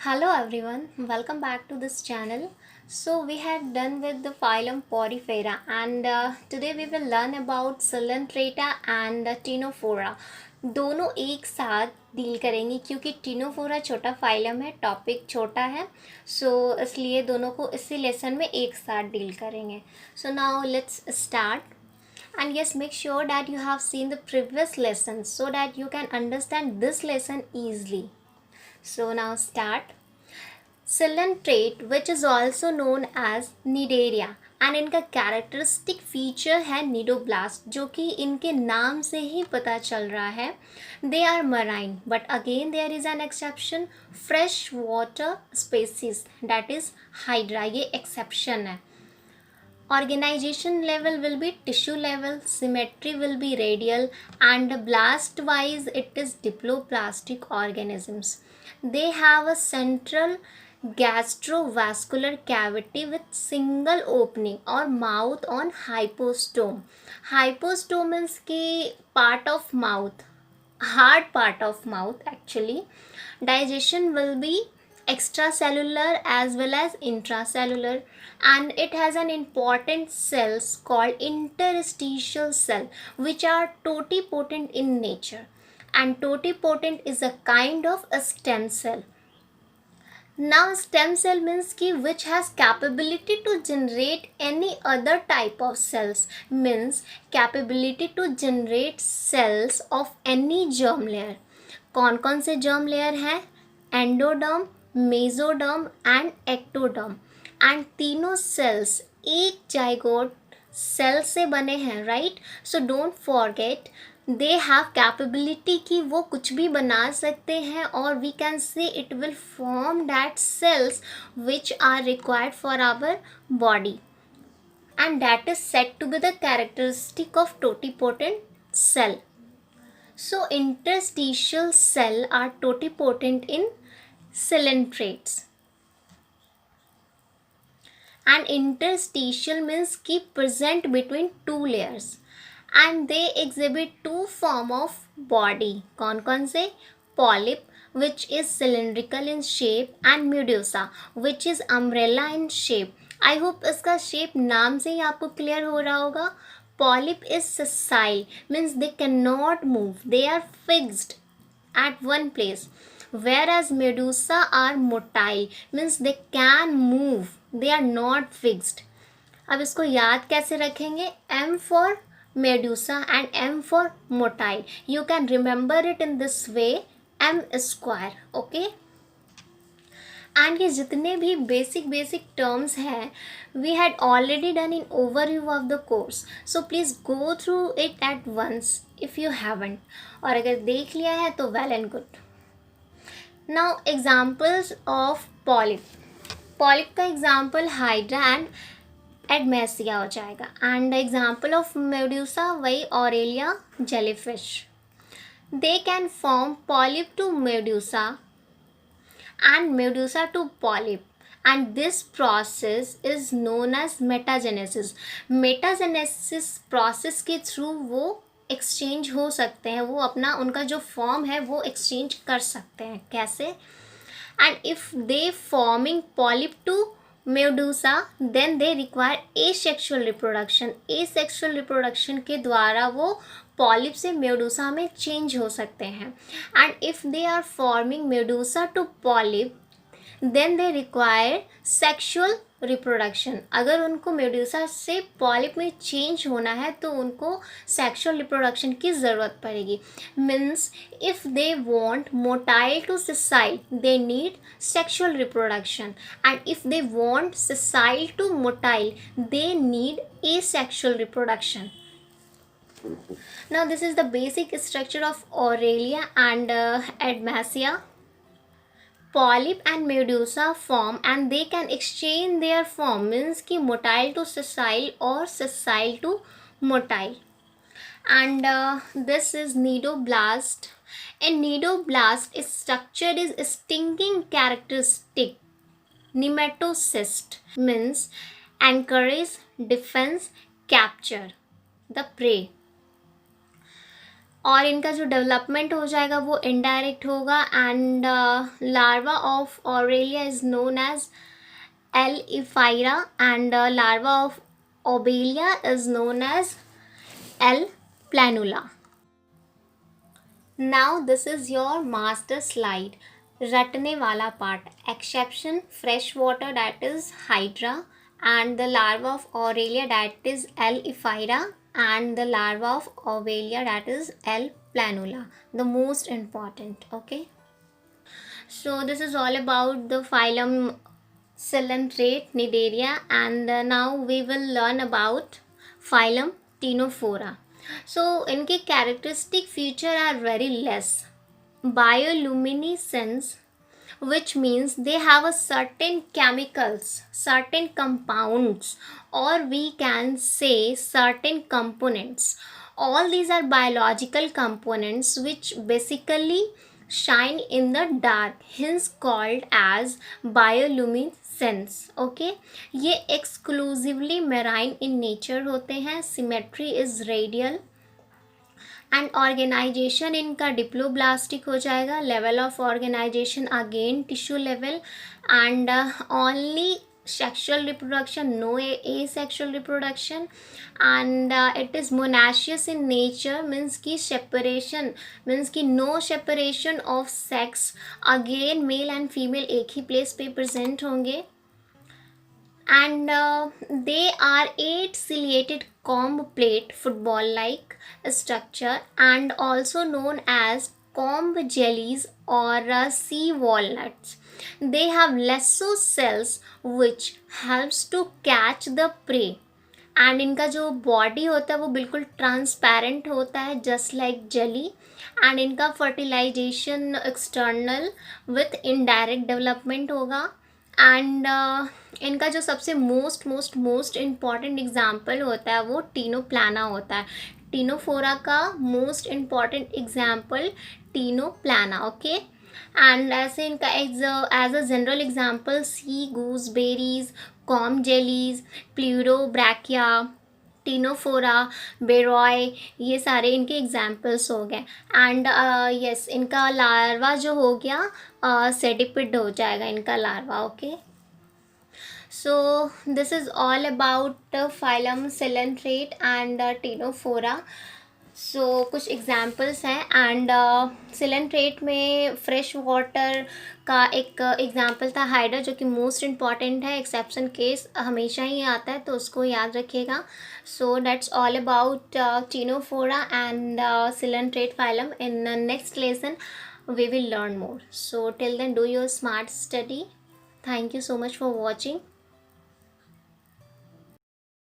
Hello everyone, welcome back to this channel. So we had done with the phylum Porifera and today we will learn about Coelenterata and Ctenophora. दोनों एक साथ deal करेंगे क्योंकि Ctenophora छोटा phylum है, topic छोटा है, सो इसलिए दोनों को इसी लेसन में एक साथ डील करेंगे. So now let's start. And yes, make sure that you have seen the previous lessons so that you can understand this lesson easily. So now start. Coelenterate, which is also known as Cnidaria, and इनका characteristic feature है cnidoblast, जो कि इनके नाम से ही पता चल रहा है. They are marine, but again there is an exception, fresh water species, that is hydra. ये एक्सेप्शन है. Organization level will be tissue level, symmetry will be radial, and blast wise it is diploplastic organisms. They have a central gastrovascular cavity with single opening or mouth on hypostome. Hypostome means ki part of mouth, hard part of mouth actually. Digestion will be extracellular as well as intracellular, and it has an important cells called interstitial cell, which are totipotent in nature, and totipotent is a kind of a stem cell. Now stem cell means ki which has capability to generate any other type of cells, means capability to generate cells of any germ layer. कौन कौन से germ layer हैं? Endoderm, mesoderm and ectoderm. And तीनों cells एक zygote cell से बने हैं, right? So don't forget they have capability कि वो कुछ भी बना सकते हैं, और we can say it will form that cells which are required for our body, and that is said to be the characteristic of totipotent cell. So interstitial cell are totipotent in coelenterates. And interstitial means keep present between two layers, and they exhibit two form of body. कौन कौन से? Polyp, which is cylindrical in shape, and medusa, which is umbrella in shape. I hope इसका shape नाम से ही आपको clear हो रहा होगा. Polyp is sessile, means they cannot move, they are fixed at one place, whereas medusa are motile, means they can move, they are not fixed. अब इसको याद कैसे रखेंगे? M for medusa and M for motile. You can remember it in this way, M square. Okay. And ये जितने भी basic terms हैं we had already done in overview of the course, so please go through it at once if you haven't, और अगर देख लिया है तो well and good. Now examples of polyp. Polyp का एग्जाम्पल हाइड्रा एंड एडमेसिया हो जाएगा, and example of medusa वही Aurelia jellyfish. They can form polyp to medusa and medusa to polyp, and this process is known as metagenesis. Metagenesis process के through वो exchange हो सकते हैं, वो अपना उनका जो फॉर्म है वो एक्सचेंज कर सकते हैं. कैसे? And if they forming polyp to medusa then they require asexual reproduction. Asexual reproduction के द्वारा वो पॉलिप से मेडुसा में चेंज हो सकते हैं. And if they are forming medusa to polyp then they require sexual reproduction. अगर उनको मेडुसा से पॉलिप में चेंज होना है तो उनको सेक्सुअल रिप्रोडक्शन की ज़रूरत पड़ेगी. Means if they want motile to sessile they need sexual reproduction, and if they want sessile to motile they need asexual reproduction. Now this is the basic structure of Aurelia and Admasia. Polyp and medusa form and they can exchange their form, means कि motile to sessile or sessile to motile. And this is nidoblast. A nidoblast is structure is stinging characteristic. Nematocyst means encourage, defense, capture the prey. और इनका जो development हो जाएगा वो indirect होगा. And larva of Aurelia is known as L ephyra and larva of Obelia is known as L planula. Now this is your master slide. रटने वाला पार्ट. Exception fresh water that is hydra and the larva of Aurelia that is L. ephira and the larva of Ovelia that is L. planula, the most important. Okay, so this is all about the phylum Coelenterate Cnidaria, and now we will learn about phylum Ctenophora. So इनके characteristic feature are very less. Bioluminescence, which means they have a certain chemicals, certain compounds, or we can say certain components. All these are biological components which basically shine in the dark, hence called as bioluminescence. Okay, ये exclusively marine in nature होते हैं. Symmetry is radial and organisation इनका diploblastic हो जाएगा. Level of organisation again tissue level and only sexual reproduction, no asexual reproduction, and it is monoecious in nature, means ki separation, means ki no separation of sex. Again male and female एक ही place पे present होंगे. And they are 8 ciliated comb plate football like structure and also known as comb jellies or sea walnuts. They have lasso cells which helps to catch the prey. And इनका जो body होता है वो बिल्कुल transparent होता है just like jelly. And इनका fertilisation external with indirect development होगा. एंड इनका जो सबसे मोस्ट इम्पॉर्टेंट एग्जाम्पल होता है वो टीनोप्लाना होता है. टीनोफोरा का most important example Ctenoplana. Okay, and ऐसे इनका as a general example sea gooseberries, comb jellies, Pleurobrachia, Ctenophora, Beroe, ये सारे इनके एग्जाम्पल्स हो गए. एंड यस, इनका लार्वा जो हो गया सेडिपिड हो जाएगा इनका larva. Okay, so this is all about phylum Coelenterate and Ctenophora. So कुछ एग्जाम्पल्स हैं. एंड Coelenterate में फ्रेश वाटर का एक एग्जाम्पल था हाइड्रा, जो कि मोस्ट इम्पॉर्टेंट है. एक्सेप्शन केस हमेशा ही आता है, तो उसको याद रखिएगा. So that's all about Ctenophora and Coelenterate phylum. In the next lesson we will learn more. So till then, do your smart study. Thank you so much for watching.